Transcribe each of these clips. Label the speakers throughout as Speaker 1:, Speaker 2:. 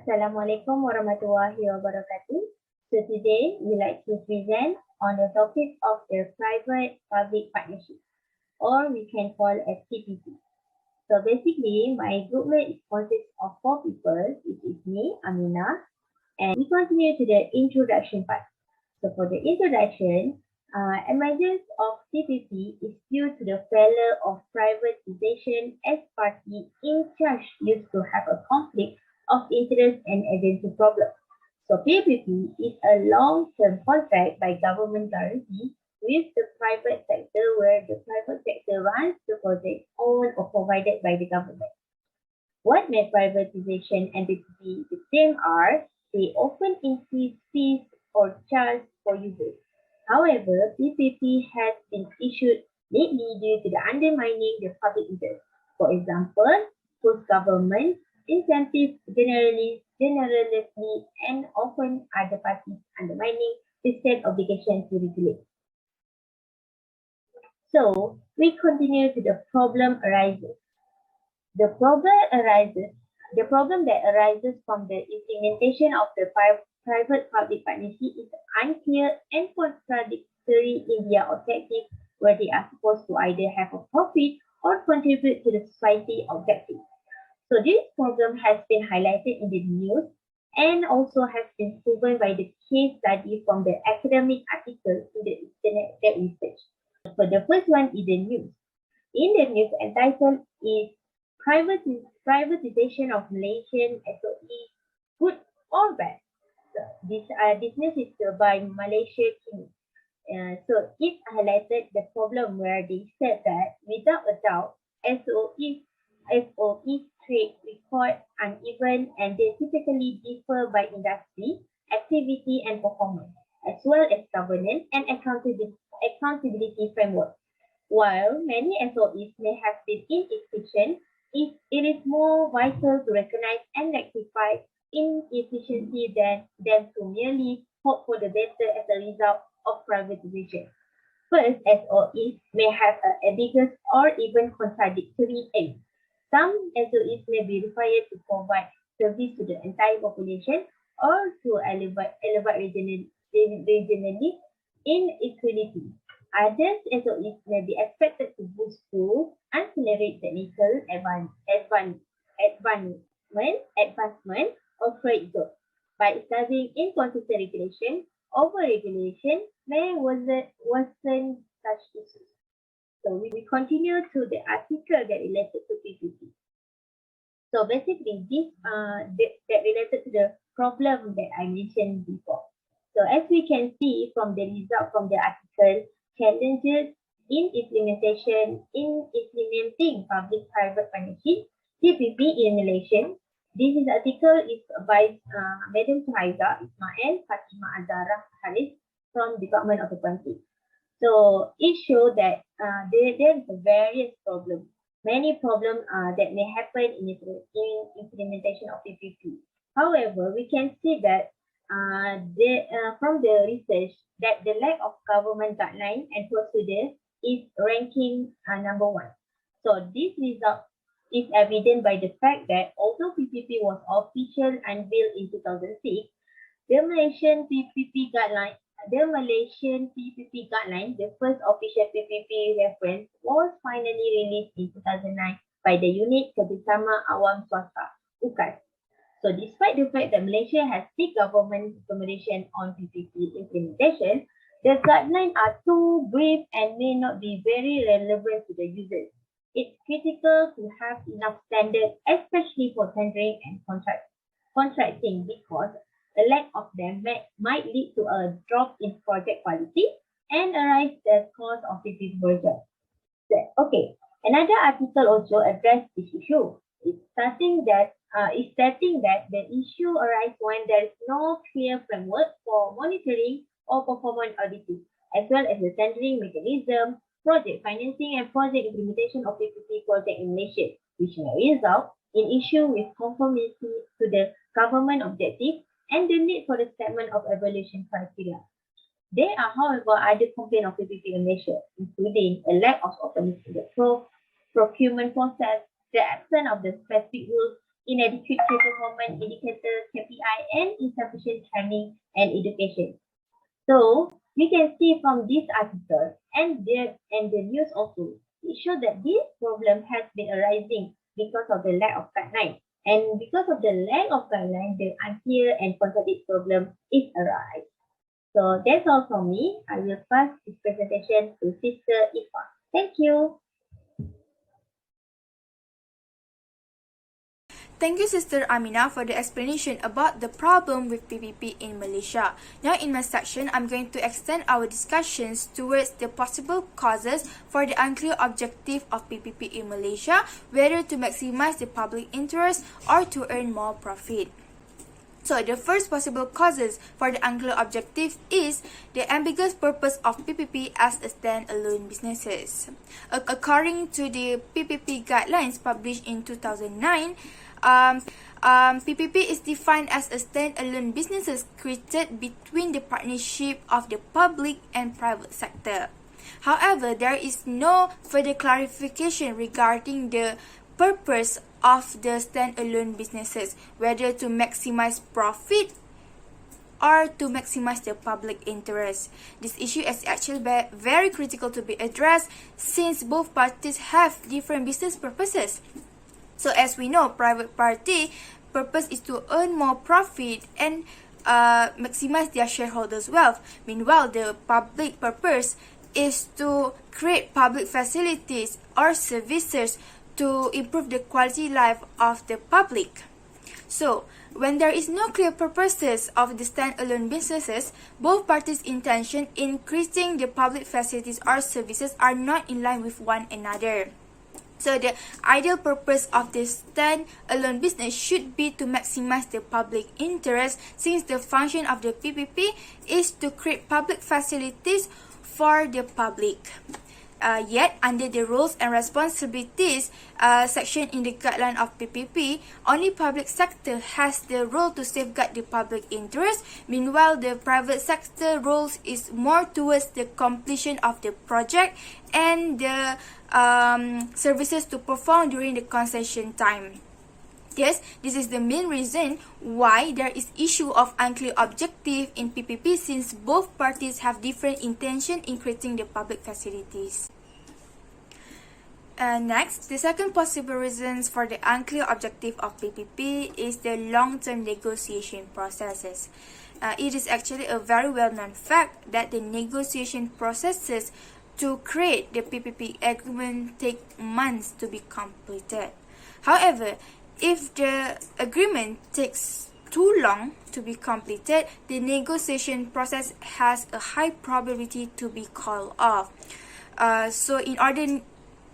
Speaker 1: Assalamualaikum warahmatullahi wabarakatuh. So today we like to present on the topic of the private-public partnership, or we can call as PPP. So basically, my group mate consists of 4 people, which is me, Amina, and we continue to the introduction part. So for the introduction, emergence of PPP is due to the failure of privatization as party in charge used to have a conflict of interest and identity problem. So PPP is a long-term contract by government guarantee with the private sector where the private sector runs the project owned or provided by the government. What make privatization and PPP the same are they often increase fees or charge for users. However, PPP has been issued lately due to the undermining the public interest. For example, post-government incentives generously and often other parties undermining the state obligation to regulate. So, we continue to the problem arises. The problem that arises from the implementation of the private-public partnership is unclear and contradictory in their objective, where they are supposed to either have a profit or contribute to the society objective. So this problem has been highlighted in the news and also has been proven by the case study from the academic articles in the internet research. So the first one is the news. In the news entitled is privatization of Malaysian SOE good or bad? So this news is by Malaysia Kini. So it highlighted the problem where they said that without a doubt, SOE trade record uneven and they typically differ by industry, activity and performance, as well as governance and accountability framework. While many SOEs may have been inefficient, it is more vital to recognize and rectify inefficiency than to merely hope for the better as a result of privatization. First, SOEs may have an ambiguous or even contradictory aim. Some SOEs may be required to provide service to the entire population or to elevate regionally inequality. Others SOEs may be expected to boost schools, accelerate technical advancement or trade growth. By establishing inconsistent regulation, over-regulation may worsen such issues. So we continue to the article that related to PPP. So basically, this that related to the problem that I mentioned before. So as we can see from the result from the article, challenges in implementing public-private partnership, PPP in Malaysia. This is article is by Madam Suhaiza Ismail Fatima Azara Haris from Department of Accounting. So it shows that there is a various problems, many problems that may happen in implementation of PPP. However, we can see that from the research that the lack of government guideline and procedures is ranking number 1. So this result is evident by the fact that although PPP was officially unveiled in 2006, the Malaysian PPP guideline, the first official PPP reference, was finally released in 2009 by the Unit Kerjasama Awam Swasta, UKAS. So despite the fact that Malaysia has seek government recommendation on PPP implementation, the guidelines are too brief and may not be very relevant to the users. It's critical to have enough standards, especially for tendering and contracting, because the lack of them might lead to a drop in project quality and arise the cost of PPP project. Okay, another article also addressed this issue. It's stating that the issue arises when there is no clear framework for monitoring or performance auditing, as well as the tendering mechanism, project financing, and project implementation of PPP project in Malaysia, which may result in issue with conformity to the government objective and the need for the statement of evaluation criteria. There are, however, other complaints of PPP in Malaysia, including a lack of openness in the procurement process, the absence of the specific rules inadequate key performance indicators, KPI, and insufficient training and education. So we can see from this article and the news also, it shows that this problem has been arising because of the lack of guidelines. And because of the lack of guidelines, the unclear and contradictory problem is arise. So that's all from me. I will pass this presentation to Sister Ifa. Thank you.
Speaker 2: Thank you, Sister Amina, for the explanation about the problem with PPP in Malaysia. Now, in my section, I'm going to extend our discussions towards the possible causes for the unclear objective of PPP in Malaysia, whether to maximize the public interest or to earn more profit. So, the first possible causes for the unclear objective is the ambiguous purpose of PPP as a stand-alone businesses. According to the PPP guidelines published in 2009, PPP is defined as a stand-alone businesses created between the partnership of the public and private sector. However, there is no further clarification regarding the purpose of the stand-alone businesses, whether to maximize profit or to maximize the public interest. This issue is actually very critical to be addressed since both parties have different business purposes. So as we know, private party purpose is to earn more profit and maximize their shareholders' wealth. Meanwhile, the public purpose is to create public facilities or services to improve the quality life of the public. So, when there is no clear purposes of the stand-alone businesses, both parties' intention in increasing the public facilities or services are not in line with one another. So the ideal purpose of the stand-alone business should be to maximize the public interest, since the function of the PPP is to create public facilities for the public. Yet, under the roles and responsibilities section in the guideline of PPP, only public sector has the role to safeguard the public interest. Meanwhile, the private sector roles is more towards the completion of the project and the services to perform during the concession time. Yes, this is the main reason why there is issue of unclear objective in PPP, since both parties have different intention in creating the public facilities. Next, the second possible reasons for the unclear objective of PPP is the long-term negotiation processes. It is actually a very well-known fact that the negotiation processes to create the PPP agreement take months to be completed. However, if the agreement takes too long to be completed, the negotiation process has a high probability to be called off. So in order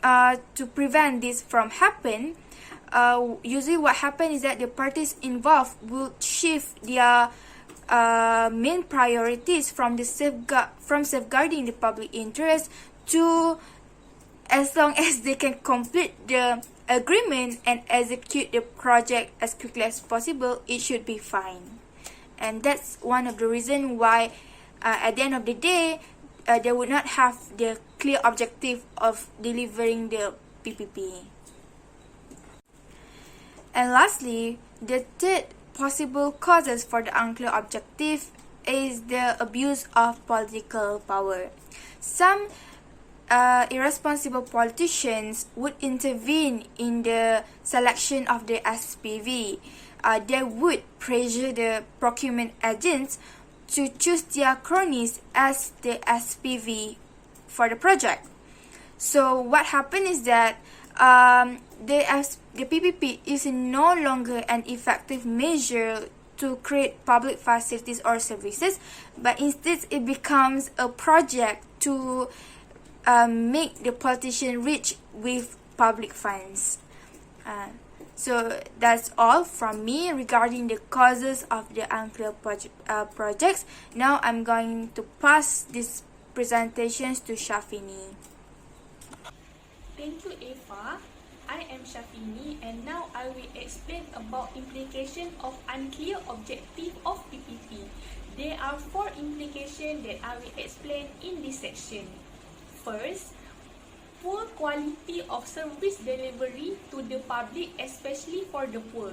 Speaker 2: to prevent this from happen, usually what happens is that the parties involved will shift their main priorities from safeguarding the public interest to, as long as they can complete the agreement and execute the project as quickly as possible, it should be fine. And that's one of the reasons why at the end of the day, they would not have the clear objective of delivering the PPP. And lastly, the third possible causes for the unclear objective is the abuse of political power. Some irresponsible politicians would intervene in the selection of the SPV. They would pressure the procurement agents to choose their cronies as the SPV for the project. So what happened is that the PPP is no longer an effective measure to create public facilities or services, but instead it becomes a project to make the politician rich with public funds. So that's all from me regarding the causes of the unclear projects. Now I'm going to pass these presentations to Shafini.
Speaker 3: Thank you, Eva. I am Shafini, and now I will explain about implication of unclear objective of PPP. There are 4 implications that I will explain in this section. First, poor quality of service delivery to the public, especially for the poor.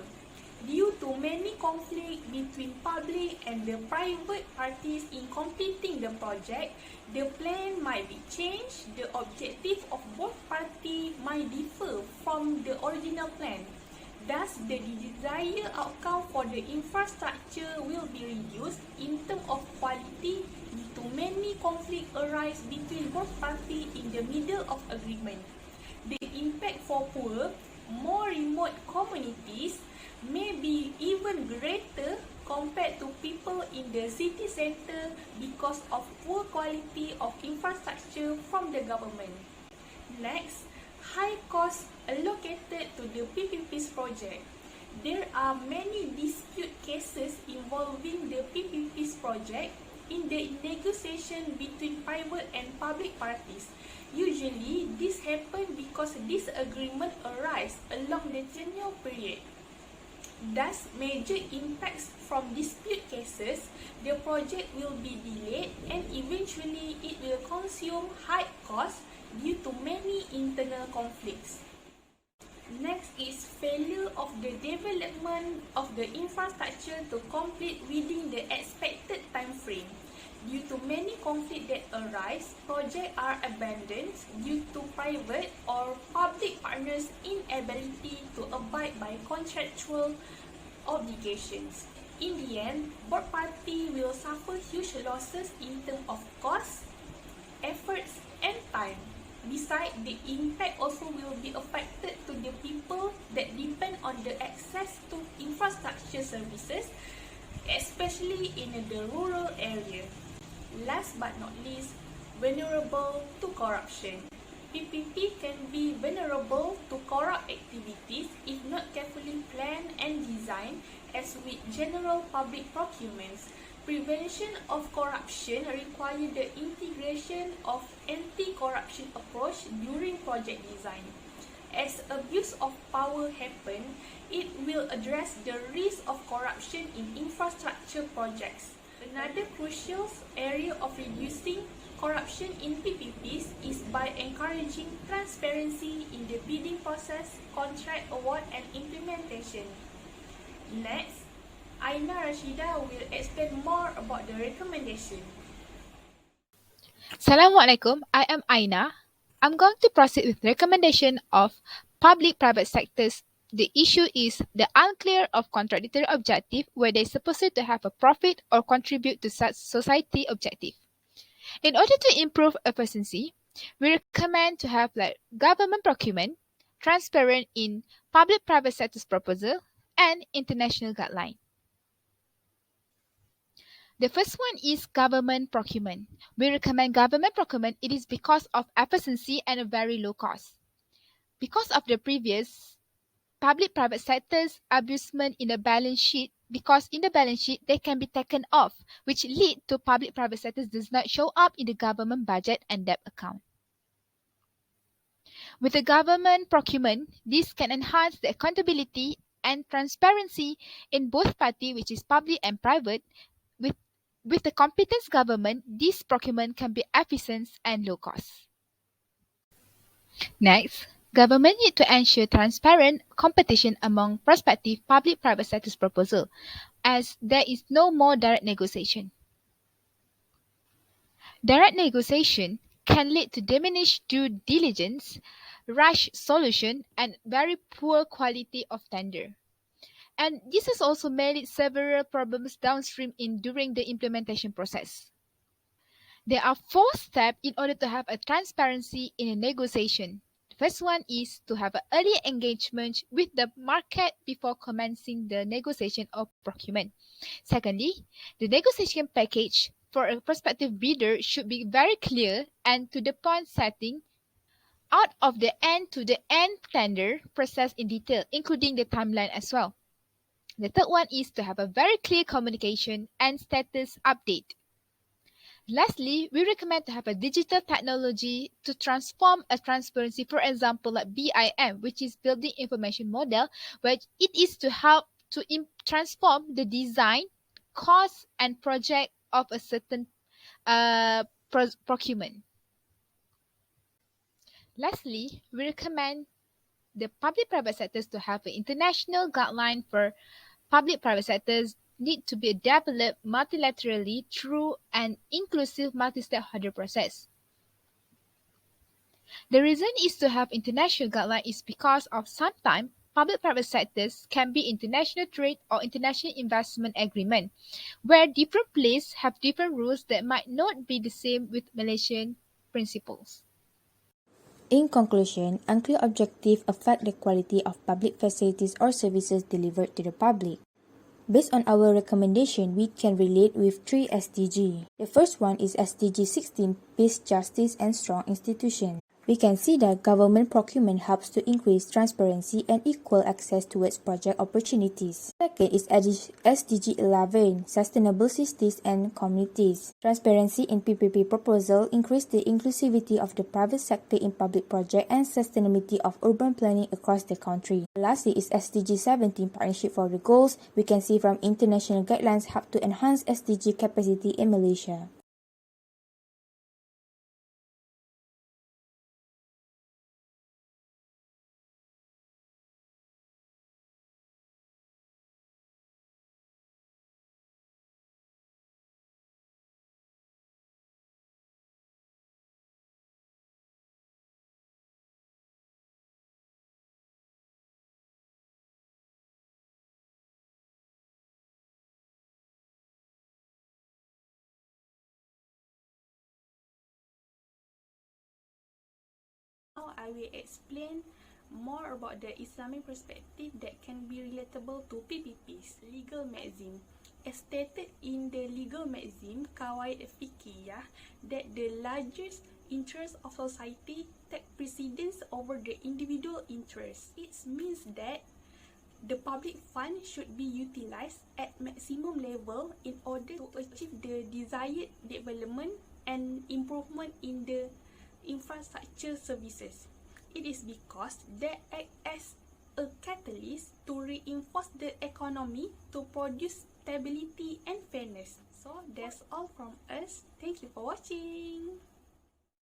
Speaker 3: Due to many conflicts between public and the private parties in completing the project, the plan might be changed, the objective of both parties might differ from the original plan. Thus, the desired outcome for the infrastructure will be reduced in terms of quality due to many conflicts arise between both parties in the middle of agreement. The impact for poor, more remote communities may be even greater compared to people in the city center because of poor quality of infrastructure from the government. Next, high costs allocated to the PPP's project. There are many dispute cases involving the PPP's project in the negotiation between private and public parties. Usually, this happens because disagreement arise along the tenure period. Thus, major impacts from dispute cases, the project will be delayed and eventually it will consume high costs due to many internal conflicts. Next is failure of the development of the infrastructure to complete within the expected time frame. Due to many conflicts that arise, projects are abandoned due to private or public partners' inability to abide by contractual obligations. In the end, both parties will suffer huge losses in terms of costs, efforts, and time. Besides, the impact also will be affected to the people that depend on the access to infrastructure services, especially in the rural area. Last but not least, vulnerable to corruption. PPP can be vulnerable to corrupt activities if not carefully planned and designed, as with general public procurements. Prevention of corruption requires the integration of anti-corruption approach during project design. As abuse of power happens, it will address the risk of corruption in infrastructure projects. Another crucial area of reducing corruption in PPPs is by encouraging transparency in the bidding process, contract award, and implementation. Next, Aina Rashida will explain more about the recommendation.
Speaker 4: Assalamualaikum, I am Aina. I'm going to proceed with recommendation of public-private sectors. The issue is the unclear of contradictory objective where they supposed to have a profit or contribute to such society objective. In order to improve efficiency, we recommend to have like government procurement, transparent in public-private sectors proposal, and international guideline. The first one is government procurement. We recommend government procurement. It is because of efficiency and a very low cost. Because of the previous, public-private sectors abusement in the balance sheet, because in the balance sheet they can be taken off, which lead to public-private sectors does not show up in the government budget and debt account. With the government procurement, this can enhance the accountability and transparency in both parties, which is public and private. With the competence government, this procurement can be efficient and low cost. Next, government need to ensure transparent competition among prospective public-private sectors proposal, as there is no more direct negotiation. Direct negotiation can lead to diminished due diligence, rush solution, and very poor quality of tender. And this has also made several problems downstream during the implementation process. There are 4 steps in order to have a transparency in a negotiation. The first one is to have an early engagement with the market before commencing the negotiation or procurement. Secondly, the negotiation package for a prospective bidder should be very clear and to the point setting out of the end-to-the-end tender process in detail, including the timeline as well. The third one is to have a very clear communication and status update. Lastly, we recommend to have a digital technology to transform a transparency, for example, like BIM, which is Building Information Model, where it is to help to transform the design, cost, and project of a certain procurement. Lastly, we recommend the public-private sectors to have an international guideline for public-private sectors need to be developed multilaterally through an inclusive multi-stakeholder process. The reason is to have international guideline is because of sometimes public-private sectors can be international trade or international investment agreement, where different places have different rules that might not be the same with Malaysian principles.
Speaker 5: In conclusion, unclear objectives affect the quality of public facilities or services delivered to the public. Based on our recommendation, we can relate with 3 SDG. The first one is SDG 16, Peace, Justice and Strong Institutions. We can see that government procurement helps to increase transparency and equal access towards project opportunities. Second is SDG 11, Sustainable Cities and Communities. Transparency in PPP proposal increase the inclusivity of the private sector in public project and sustainability of urban planning across the country. Lastly is SDG 17, Partnership for the Goals. We can see from international guidelines help to enhance SDG capacity in Malaysia.
Speaker 3: Now I will explain more about the Islamic perspective that can be relatable to PPPs, legal maxim. As stated in the legal maxim, Qawaid Fiqhiyah, that the largest interest of society take precedence over the individual interest. It means that the public fund should be utilized at maximum level in order to achieve the desired development and improvement in the infrastructure services. It is because they act as a catalyst to reinforce the economy to produce stability and fairness. So that's all from us. Thank you for watching.